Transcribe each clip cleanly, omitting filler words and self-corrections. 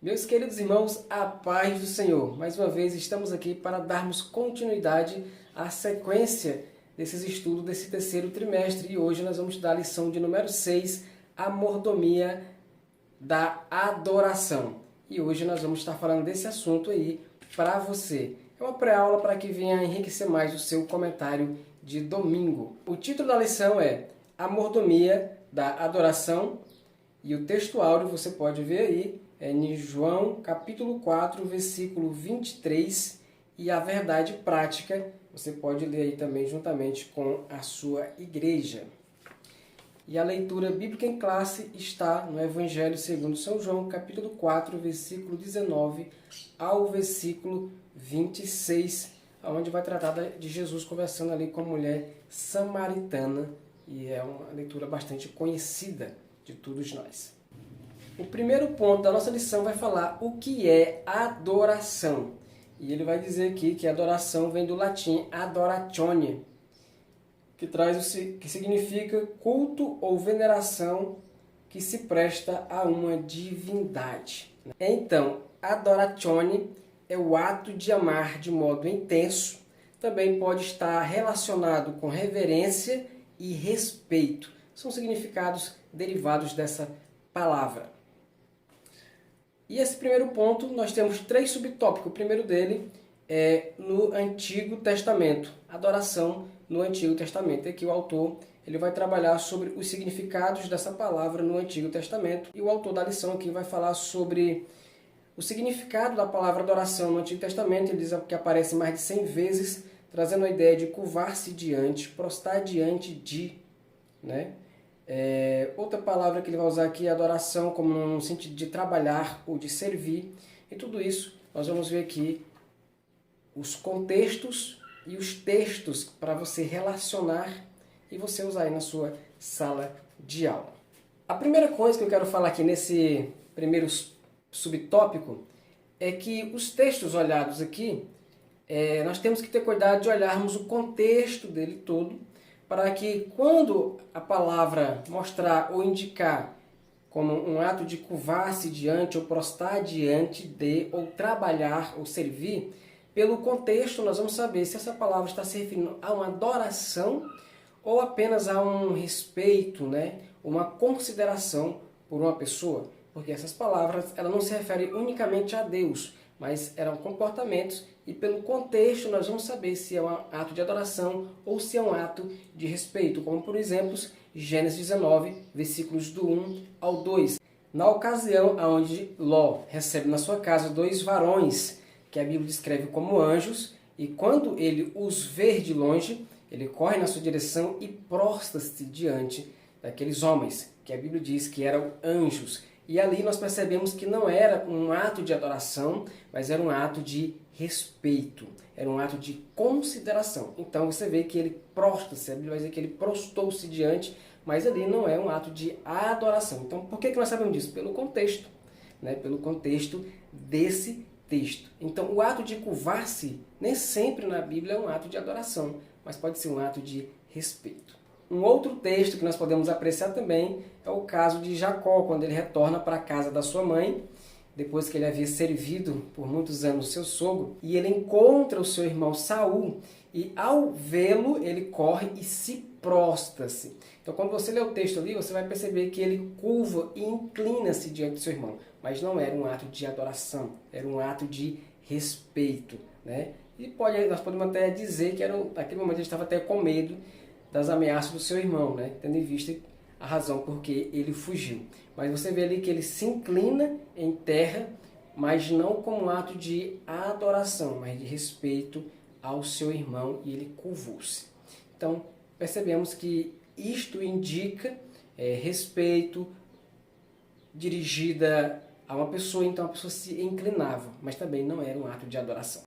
Meus queridos irmãos, a paz do Senhor. Mais uma vez estamos aqui para darmos continuidade à sequência desses estudos desse terceiro trimestre e hoje nós vamos dar a lição de número 6, a mordomia da adoração. E hoje nós vamos estar falando desse assunto aí para você. É uma pré-aula para que venha enriquecer mais o seu comentário de domingo. O título da lição é A Mordomia da Adoração e o texto áureo você pode ver aí é em João capítulo 4, versículo 23 e a verdade prática você pode ler aí também juntamente com a sua igreja. E a leitura bíblica em classe está no Evangelho segundo São João, capítulo 4, versículo 19 ao versículo 26, onde vai tratar de Jesus conversando ali com a mulher samaritana, e é uma leitura bastante conhecida de todos nós. O primeiro ponto da nossa lição vai falar o que é adoração. E ele vai dizer aqui que adoração vem do latim adoratione, que significa culto ou veneração que se presta a uma divindade. Então, adoratione é o ato de amar de modo intenso, também pode estar relacionado com reverência e respeito. São significados derivados dessa palavra. E esse primeiro ponto, nós temos 3 subtópicos. O primeiro dele é no Antigo Testamento, adoração no Antigo Testamento. Aqui o autor ele vai trabalhar sobre os significados dessa palavra no Antigo Testamento. E o autor da lição aqui vai falar sobre o significado da palavra adoração no Antigo Testamento. Ele diz que aparece mais de 100 vezes, trazendo a ideia de curvar-se diante, prostrar diante de, né? Outra palavra que ele vai usar aqui é adoração, como no sentido de trabalhar ou de servir. E tudo isso nós vamos ver aqui os contextos e os textos para você relacionar e você usar aí na sua sala de aula. A primeira coisa que eu quero falar aqui nesse primeiro subtópico é que os textos olhados aqui, nós temos que ter cuidado de olharmos o contexto dele todo, para que quando a palavra mostrar ou indicar como um ato de curvar-se diante ou prostrar diante de, ou trabalhar ou servir, pelo contexto nós vamos saber se essa palavra está se referindo a uma adoração ou apenas a um respeito, né? Uma consideração por uma pessoa. Porque essas palavras ela não se referem unicamente a Deus, mas eram comportamentos e pelo contexto nós vamos saber se é um ato de adoração ou se é um ato de respeito, como por exemplo Gênesis 19, versículos do 1 ao 2. Na ocasião onde Ló recebe na sua casa 2 varões, que a Bíblia descreve como anjos, e quando ele os vê de longe, ele corre na sua direção e prostra-se diante daqueles homens, que a Bíblia diz que eram anjos. E ali nós percebemos que não era um ato de adoração, mas era um ato de respeito, era um ato de consideração. Então você vê que ele prostra-se, a Bíblia vai dizer que ele prostou-se diante, mas ali não é um ato de adoração. Então por que nós sabemos disso? Pelo contexto, né? Pelo contexto desse texto. Então o ato de curvar-se nem sempre na Bíblia é um ato de adoração, mas pode ser um ato de respeito. Um outro texto que nós podemos apreciar também é o caso de Jacó, quando ele retorna para a casa da sua mãe, depois que ele havia servido por muitos anos seu sogro, e ele encontra o seu irmão Saul, e ao vê-lo, ele corre e se prostra-se. Então, quando você lê o texto ali, você vai perceber que ele curva e inclina-se diante do seu irmão, mas não era um ato de adoração, era um ato de respeito, né? E nós podemos até dizer que naquele momento ele estava até com medo das ameaças do seu irmão, né? Tendo em vista a razão por que ele fugiu. Mas você vê ali que ele se inclina em terra, mas não como um ato de adoração, mas de respeito ao seu irmão, e ele curvou-se. Então, percebemos que isto indica respeito dirigida a uma pessoa, então a pessoa se inclinava, mas também não era um ato de adoração.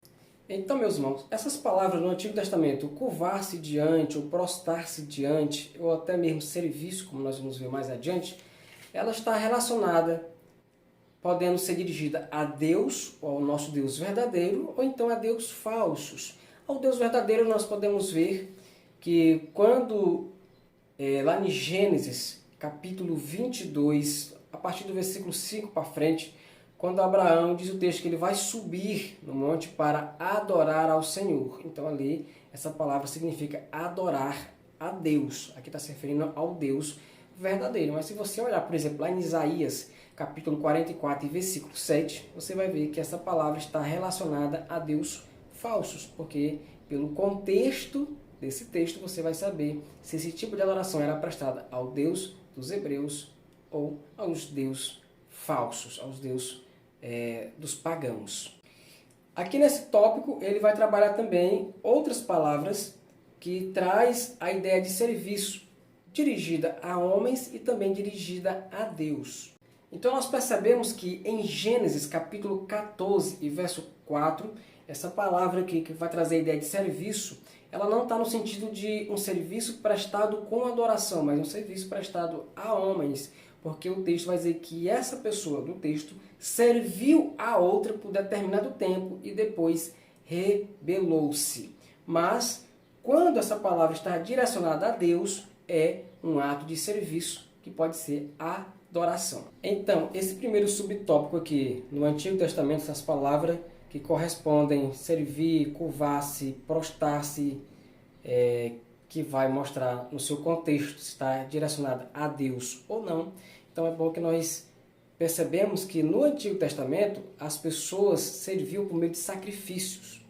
Então, meus irmãos, essas palavras no Antigo Testamento, curvar-se diante, ou prostrar-se diante, ou até mesmo serviço, como nós vamos ver mais adiante, ela está relacionada, podendo ser dirigida a Deus, ou ao nosso Deus verdadeiro, ou então a Deus falsos. Ao Deus verdadeiro nós podemos ver que quando, lá em Gênesis, capítulo 22, a partir do versículo 5 para frente, quando Abraão diz o texto que ele vai subir no monte para adorar ao Senhor. Então ali essa palavra significa adorar a Deus. Aqui está se referindo ao Deus verdadeiro. Mas se você olhar, por exemplo, lá em Isaías, capítulo 44 e versículo 7, você vai ver que essa palavra está relacionada a Deus falsos, porque pelo contexto desse texto você vai saber se esse tipo de adoração era prestada ao Deus dos hebreus ou aos deuses falsos, aos deuses dos pagãos. Aqui nesse tópico ele vai trabalhar também outras palavras que traz a ideia de serviço dirigida a homens e também dirigida a Deus. Então nós percebemos que em Gênesis capítulo 14 e verso 4, essa palavra aqui que vai trazer a ideia de serviço, ela não está no sentido de um serviço prestado com adoração, mas um serviço prestado a homens, porque o texto vai dizer que essa pessoa do texto serviu a outra por determinado tempo e depois rebelou-se. Mas quando essa palavra está direcionada a Deus, é um ato de serviço que pode ser adoração. Então, esse primeiro subtópico aqui, no Antigo Testamento, essas palavras que correspondem servir, curvar-se, prostrar-se, que vai mostrar no seu contexto se está direcionada a Deus ou não. Então é bom que nós percebemos que no Antigo Testamento as pessoas serviam por meio de sacrifícios.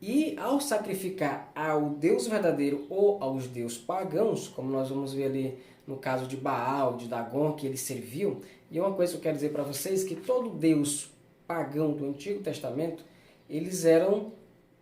E ao sacrificar ao Deus verdadeiro ou aos deuses pagãos, como nós vamos ver ali no caso de Baal, de Dagon, que eles serviam, e uma coisa que eu quero dizer para vocês, que todo Deus pagão do Antigo Testamento, eles eram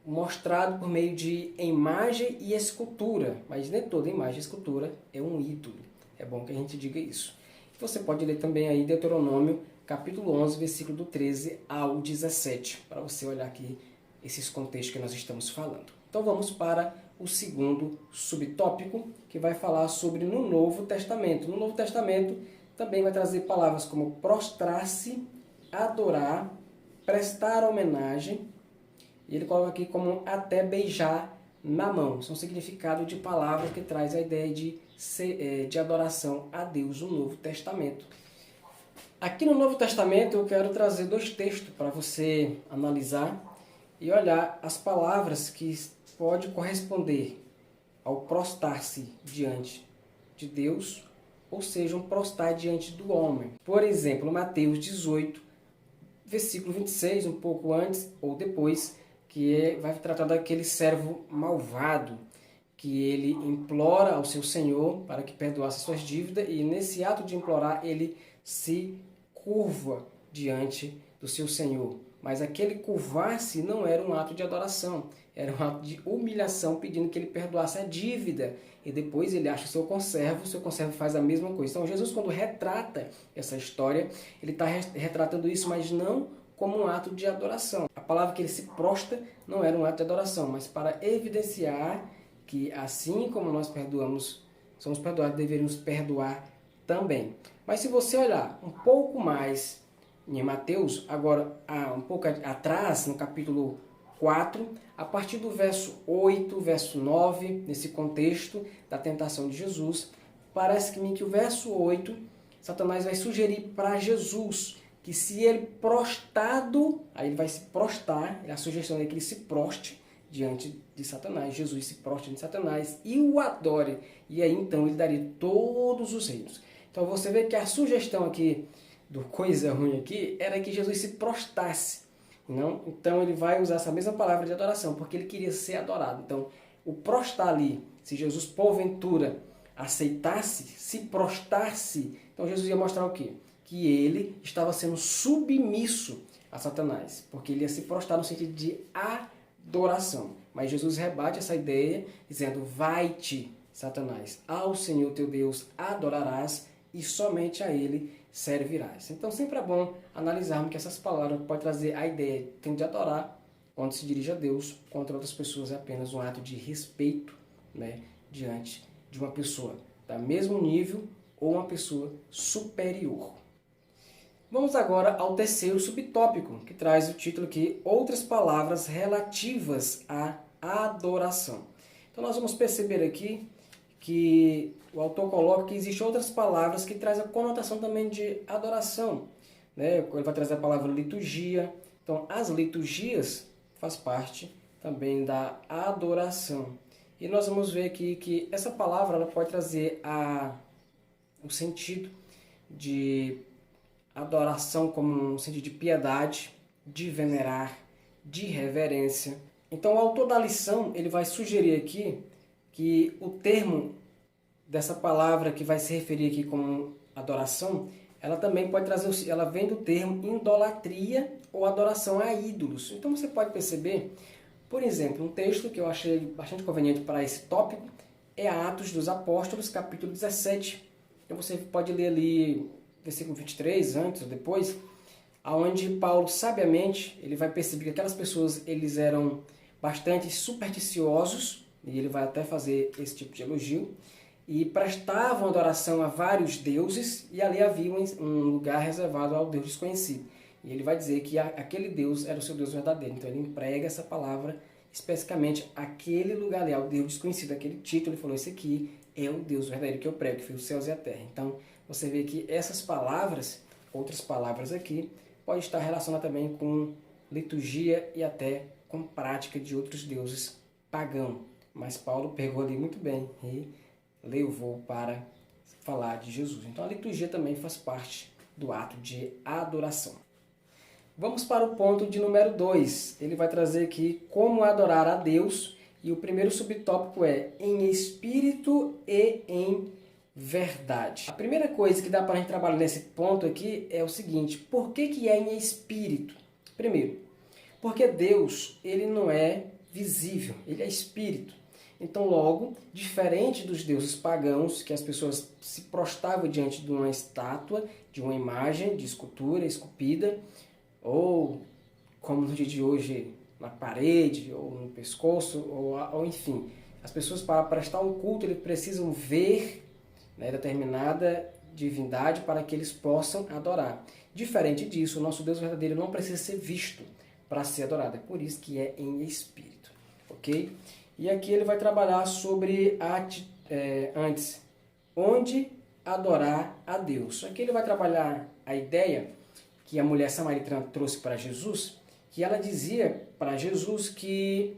mostrados por meio de imagem e escultura, mas nem toda imagem e escultura é um ídolo. É bom que a gente diga isso. Você pode ler também aí Deuteronômio, capítulo 11, versículo do 13 ao 17, para você olhar aqui esses contextos que nós estamos falando. Então vamos para o segundo subtópico, que vai falar sobre no Novo Testamento. No Novo Testamento também vai trazer palavras como prostrar-se, adorar, prestar homenagem, e ele coloca aqui como até beijar na mão. São significado de palavras que traz a ideia de adoração a Deus no Novo Testamento. Aqui no Novo Testamento eu quero trazer dois textos para você analisar e olhar as palavras que pode corresponder ao prostrar-se diante de Deus, ou seja, um prostrar diante do homem. Por exemplo, Mateus 18, versículo 26, um pouco antes ou depois, que vai tratar daquele servo malvado, que ele implora ao seu senhor para que perdoasse suas dívidas, e nesse ato de implorar ele se curva diante do seu senhor. Mas aquele curvar-se não era um ato de adoração, era um ato de humilhação, pedindo que ele perdoasse a dívida. E depois ele acha o seu conservo faz a mesma coisa. Então Jesus, quando retrata essa história, ele está retratando isso, mas não como um ato de adoração. A palavra que ele se prostra não era um ato de adoração, mas para evidenciar que assim como nós perdoamos, somos perdoados, deveríamos perdoar também. Mas se você olhar um pouco mais em Mateus, agora um pouco atrás, no capítulo 4, a partir do verso 8, verso 9, nesse contexto da tentação de Jesus, parece que o verso 8, Satanás vai sugerir para Jesus que se ele prostrado, aí ele vai se prostrar, a sugestão é que ele se proste diante de Satanás, Jesus se prostre diante de Satanás e o adore, e aí então ele daria todos os reinos. Então você vê que a sugestão aqui, do coisa ruim aqui, era que Jesus se prostrasse. Não? Então ele vai usar essa mesma palavra de adoração, porque ele queria ser adorado. Então o prostrar ali, se Jesus porventura aceitasse, se prostrasse, então Jesus ia mostrar o quê? Que ele estava sendo submisso a Satanás, porque ele ia se prostrar no sentido de adoração. Mas Jesus rebate essa ideia, dizendo, vai-te, Satanás, ao Senhor teu Deus adorarás e somente a ele servirás. Então sempre é bom analisarmos que essas palavras podem trazer a ideia de adorar, quando se dirige a Deus, contra outras pessoas é apenas um ato de respeito, né, diante de uma pessoa da mesmo nível ou uma pessoa superior. Vamos agora ao terceiro subtópico, que traz o título aqui, outras palavras relativas à adoração. Então nós vamos perceber aqui que o autor coloca que existem outras palavras que trazem a conotação também de adoração. né? Ele vai trazer a palavra liturgia. Então, as liturgias faz parte também da adoração. E nós vamos ver aqui que essa palavra ela pode trazer o sentido de adoração como um sentido de piedade, de venerar, de reverência. Então, o autor da lição ele vai sugerir aqui que o termo dessa palavra que vai se referir aqui como adoração, ela também pode trazer, ela vem do termo idolatria ou adoração a ídolos. Então você pode perceber, por exemplo, um texto que eu achei bastante conveniente para esse tópico é Atos dos Apóstolos, capítulo 17. Então você pode ler ali versículo 23, antes ou depois, aonde Paulo sabiamente ele vai perceber que aquelas pessoas eles eram bastante supersticiosos, e ele vai até fazer esse tipo de elogio, e prestavam adoração a vários deuses, e ali havia um lugar reservado ao Deus desconhecido. E ele vai dizer que aquele Deus era o seu Deus verdadeiro. Então ele emprega essa palavra especificamente aquele lugar ali, ao Deus desconhecido, aquele título. Ele falou, esse aqui é o Deus verdadeiro que eu prego, que fez os céus e a terra. Então você vê que essas palavras, outras palavras aqui, pode estar relacionada também com liturgia e até com prática de outros deuses pagãos. Mas Paulo pegou ali muito bem e levou para falar de Jesus. Então a liturgia também faz parte do ato de adoração. Vamos para o ponto de número 2. Ele vai trazer aqui como adorar a Deus. E o primeiro subtópico é em espírito e em verdade. A primeira coisa que dá para a gente trabalhar nesse ponto aqui é o seguinte. Por que é em espírito? Primeiro, porque Deus ele não é visível, ele é espírito. Então, logo, diferente dos deuses pagãos, que as pessoas se prostravam diante de uma estátua, de uma imagem de escultura esculpida, ou, como no dia de hoje, na parede, ou no pescoço, ou enfim. As pessoas, para prestar um culto, eles precisam ver, né, determinada divindade para que eles possam adorar. Diferente disso, o nosso Deus verdadeiro não precisa ser visto para ser adorado. É por isso que é em espírito. Ok? E aqui ele vai trabalhar sobre antes, onde adorar a Deus. Aqui ele vai trabalhar a ideia que a mulher samaritana trouxe para Jesus, que ela dizia para Jesus que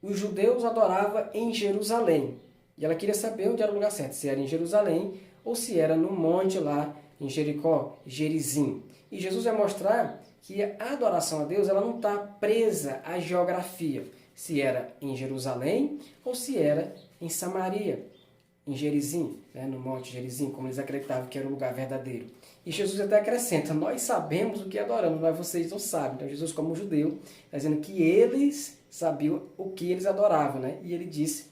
os judeus adoravam em Jerusalém. E ela queria saber onde era o lugar certo, se era em Jerusalém ou se era no monte lá em Jericó, Gerizim. E Jesus vai mostrar que a adoração a Deus ela não está presa à geografia, se era em Jerusalém ou se era em Samaria, em Gerizim, né, no monte Gerizim, como eles acreditavam que era o lugar verdadeiro. E Jesus até acrescenta, nós sabemos o que adoramos, mas vocês não sabem. Então Jesus, como judeu, está dizendo que eles sabiam o que eles adoravam, né? E ele disse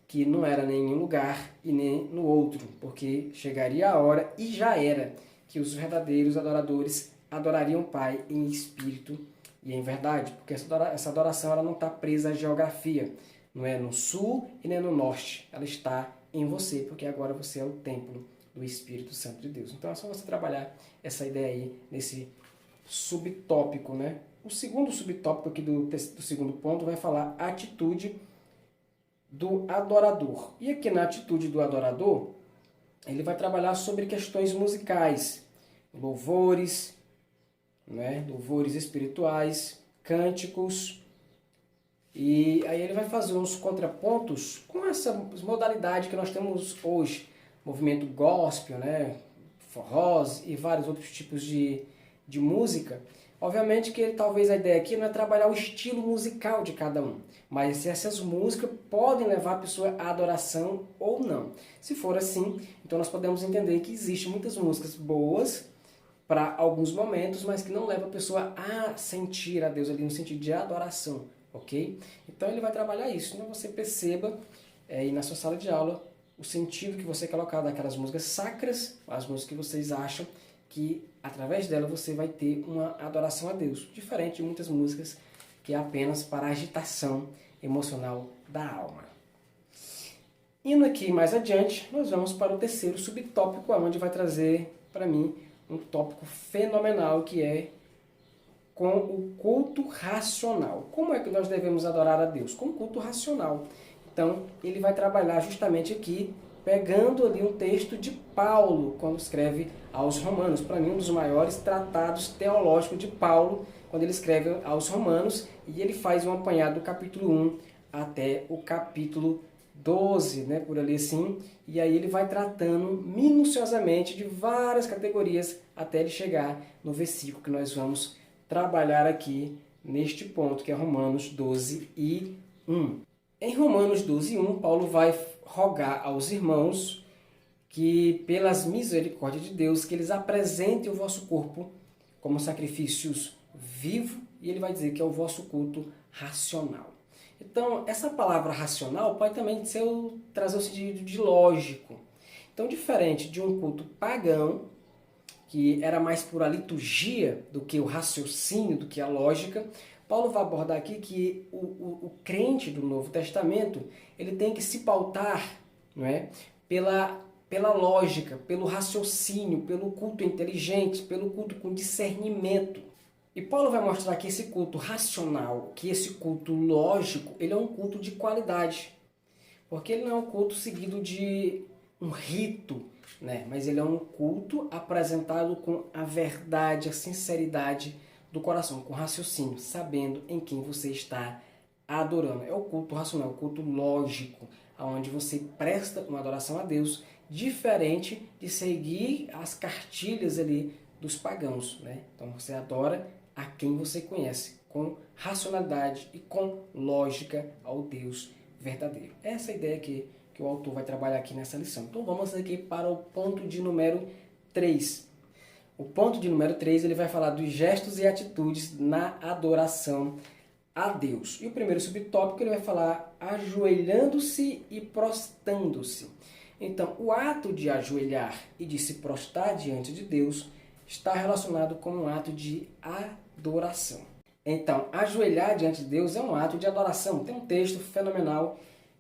que não era nem em um lugar e nem no outro, porque chegaria a hora, e já era, que os verdadeiros adoradores adorariam o Pai em espírito e em verdade, porque essa adoração ela não está presa à geografia, não é no sul e nem no norte, ela está em você, porque agora você é o templo do Espírito Santo de Deus. Então é só você trabalhar essa ideia aí nesse subtópico, né? O segundo subtópico aqui do segundo ponto vai falar a atitude do adorador. E aqui na atitude do adorador, ele vai trabalhar sobre questões musicais, louvores, né? Louvores espirituais, cânticos. E aí ele vai fazer uns contrapontos com essa modalidade que nós temos hoje. Movimento gospel, né? Forrós e vários outros tipos de música. Obviamente que talvez a ideia aqui não é trabalhar o estilo musical de cada um, mas se essas músicas podem levar a pessoa à adoração ou não. Se for assim, então nós podemos entender que existem muitas músicas boas para alguns momentos, mas que não levam a pessoa a sentir a Deus ali no sentido de adoração, ok? Então ele vai trabalhar isso, então você perceba aí na sua sala de aula o sentido que você colocar daquelas músicas sacras, as músicas que vocês acham que através dela você vai ter uma adoração a Deus, diferente de muitas músicas que é apenas para a agitação emocional da alma. Indo aqui mais adiante, nós vamos para o terceiro subtópico, onde vai trazer para mim um tópico fenomenal que é com o culto racional. Como é que nós devemos adorar a Deus? Com o culto racional. Então, ele vai trabalhar justamente aqui pegando ali um texto de Paulo, quando escreve aos Romanos. Para mim, um dos maiores tratados teológicos de Paulo, quando ele escreve aos Romanos, e ele faz um apanhado do capítulo 1 até o capítulo 12, né, por ali assim, e aí ele vai tratando minuciosamente de várias categorias até ele chegar no versículo que nós vamos trabalhar aqui neste ponto, que é Romanos 12 e 1. Em Romanos 12 e 1, Paulo vai rogar aos irmãos que, pelas misericórdias de Deus, que eles apresentem o vosso corpo como sacrifícios vivos, e ele vai dizer que é o vosso culto racional. Então, essa palavra racional pode também trazer o sentido de lógico. Então, diferente de um culto pagão, que era mais por a liturgia do que o raciocínio, do que a lógica, Paulo vai abordar aqui que o crente do Novo Testamento ele tem que se pautar, não é, pela lógica, pelo raciocínio, pelo culto inteligente, pelo culto com discernimento. E Paulo vai mostrar que esse culto racional, que esse culto lógico, ele é um culto de qualidade. Porque ele não é um culto seguido de um rito, né? Mas ele é um culto apresentado com a verdade, a sinceridade do coração, com raciocínio, sabendo em quem você está adorando. É o culto racional, o culto lógico, onde você presta uma adoração a Deus, diferente de seguir as cartilhas ali dos pagãos, né? Então você adora a quem você conhece, com racionalidade e com lógica ao Deus verdadeiro. Essa é a ideia que o autor vai trabalhar aqui nessa lição. Então vamos aqui para o ponto de número 3. O ponto de número 3 ele vai falar dos gestos e atitudes na adoração a Deus. E o primeiro subtópico ele vai falar ajoelhando-se e prostrando-se. Então, o ato de ajoelhar e de se prostrar diante de Deus está relacionado com um ato de adoração. Então, ajoelhar diante de Deus é um ato de adoração. Tem um texto fenomenal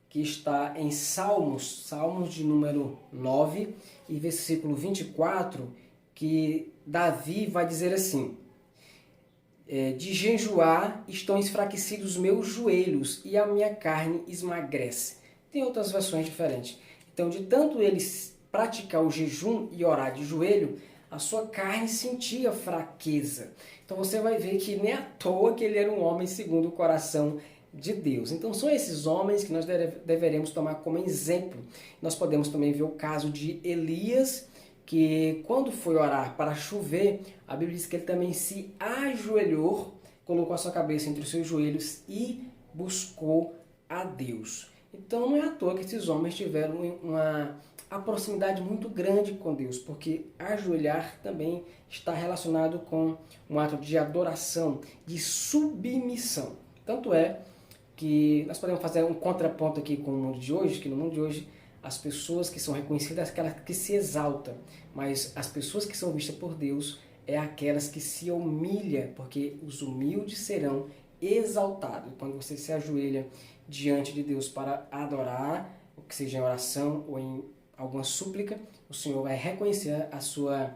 que está em Salmos, Salmos de número 9 e versículo 24, que Davi vai dizer assim: de jejuar estão enfraquecidos os meus joelhos e a minha carne esmagrece. Tem outras versões diferentes. Então, de tanto ele praticar o jejum e orar de joelho, a sua carne sentia fraqueza. Então você vai ver que nem à toa que ele era um homem segundo o coração de Deus. Então são esses homens que nós deveremos tomar como exemplo. Nós podemos também ver o caso de Elias, que quando foi orar para chover, a Bíblia diz que ele também se ajoelhou, colocou a sua cabeça entre os seus joelhos e buscou a Deus. Então não é à toa que esses homens tiveram a proximidade muito grande com Deus, porque ajoelhar também está relacionado com um ato de adoração, de submissão. Tanto é que nós podemos fazer um contraponto aqui com o mundo de hoje, que no mundo de hoje as pessoas que são reconhecidas são aquelas que se exaltam, mas as pessoas que são vistas por Deus é aquelas que se humilham, porque os humildes serão exaltados. Quando você se ajoelha diante de Deus para adorar, ou que seja em oração ou em alguma súplica, o Senhor vai reconhecer a sua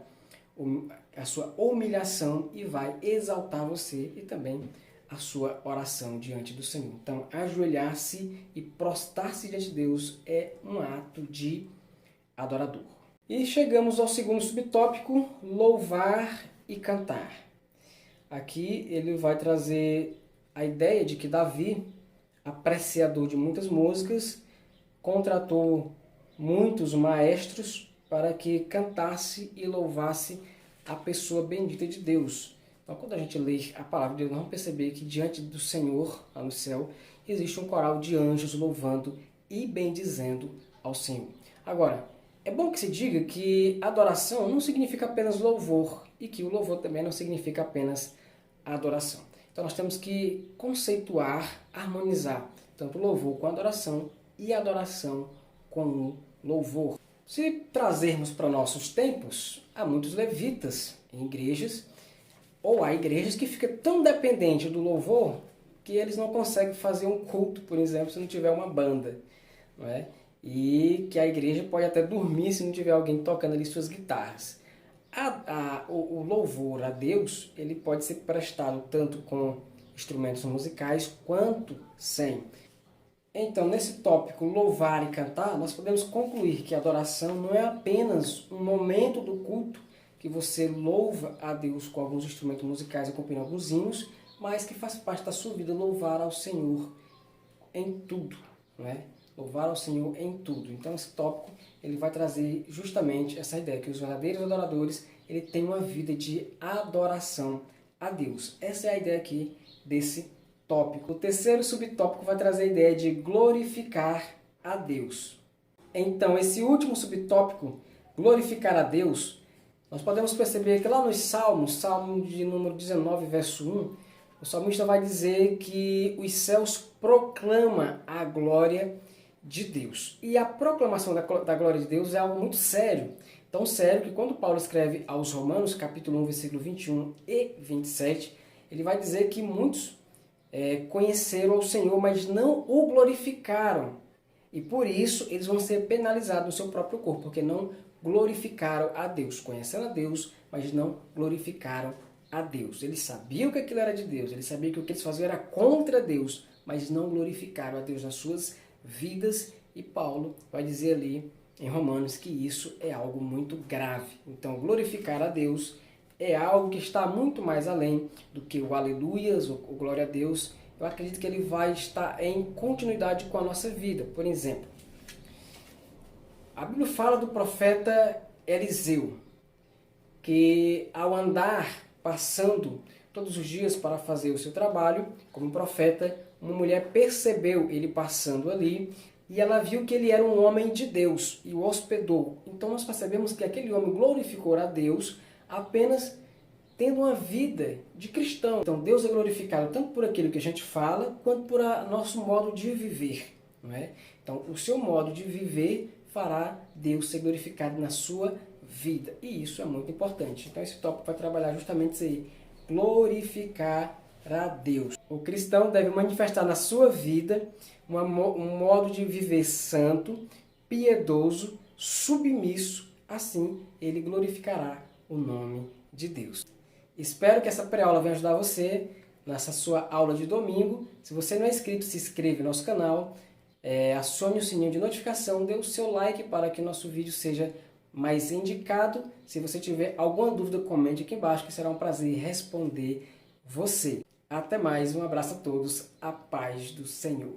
humilhação e vai exaltar você e também a sua oração diante do Senhor. Então, ajoelhar-se e prostrar-se diante de Deus é um ato de adorador. E chegamos ao segundo subtópico, louvar e cantar. Aqui ele vai trazer a ideia de que Davi, apreciador de muitas músicas, contratou muitos maestros para que cantasse e louvasse a pessoa bendita de Deus. Então, quando a gente lê a palavra de Deus, nós vamos perceber que diante do Senhor, lá no céu, existe um coral de anjos louvando e bendizendo ao Senhor. Agora, é bom que se diga que adoração não significa apenas louvor e que o louvor também não significa apenas adoração. Então, nós temos que conceituar, harmonizar tanto o louvor com a adoração e a adoração com o louvor. Se trazermos para nossos tempos, há muitos levitas em igrejas, ou há igrejas que ficam tão dependentes do louvor que eles não conseguem fazer um culto, por exemplo, se não tiver uma banda, não é? E que a igreja pode até dormir se não tiver alguém tocando ali suas guitarras. O louvor a Deus ele pode ser prestado tanto com instrumentos musicais quanto sem. Então, nesse tópico louvar e cantar, nós podemos concluir que a adoração não é apenas um momento do culto que você louva a Deus com alguns instrumentos musicais acompanhando alguns hinos, mas que faz parte da sua vida louvar ao Senhor em tudo, não é? Louvar ao Senhor em tudo. Então, esse tópico ele vai trazer justamente essa ideia que os verdadeiros adoradores ele têm uma vida de adoração a Deus. Essa é a ideia aqui desse tópico. O terceiro subtópico vai trazer a ideia de glorificar a Deus. Então, esse último subtópico, glorificar a Deus, nós podemos perceber que lá nos Salmos, Salmo de número 19, verso 1, o salmista vai dizer que os céus proclamam a glória de Deus. E a proclamação da glória de Deus é algo muito sério. Tão sério que quando Paulo escreve aos Romanos, capítulo 1, versículo 21 e 27, ele vai dizer que muitos conheceram o Senhor, mas não o glorificaram. E por isso eles vão ser penalizados no seu próprio corpo, porque não glorificaram a Deus. Conheceram a Deus, mas não glorificaram a Deus. Eles sabiam que aquilo era de Deus, eles sabiam que o que eles faziam era contra Deus, mas não glorificaram a Deus nas suas vidas. E Paulo vai dizer ali em Romanos que isso é algo muito grave. Então, glorificar a Deus é algo que está muito mais além do que o aleluias, o glória a Deus. Eu acredito que ele vai estar em continuidade com a nossa vida. Por exemplo, a Bíblia fala do profeta Eliseu, que ao andar, passando todos os dias para fazer o seu trabalho como profeta, uma mulher percebeu ele passando ali e ela viu que ele era um homem de Deus e o hospedou. Então nós percebemos que aquele homem glorificou a Deus apenas tendo uma vida de cristão. Então Deus é glorificado tanto por aquilo que a gente fala, quanto por nosso modo de viver, não é? Então o seu modo de viver fará Deus ser glorificado na sua vida. E isso é muito importante. Então esse tópico vai trabalhar justamente isso aí, glorificar a Deus. O cristão deve manifestar na sua vida um modo de viver santo, piedoso, submisso, assim ele glorificará o nome de Deus. Espero que essa pré-aula venha ajudar você nessa sua aula de domingo. Se você não é inscrito, se inscreva no nosso canal, acione o sininho de notificação, dê o seu like para que nosso vídeo seja mais indicado. Se você tiver alguma dúvida, comente aqui embaixo, que será um prazer responder você. Até mais, um abraço a todos, a paz do Senhor.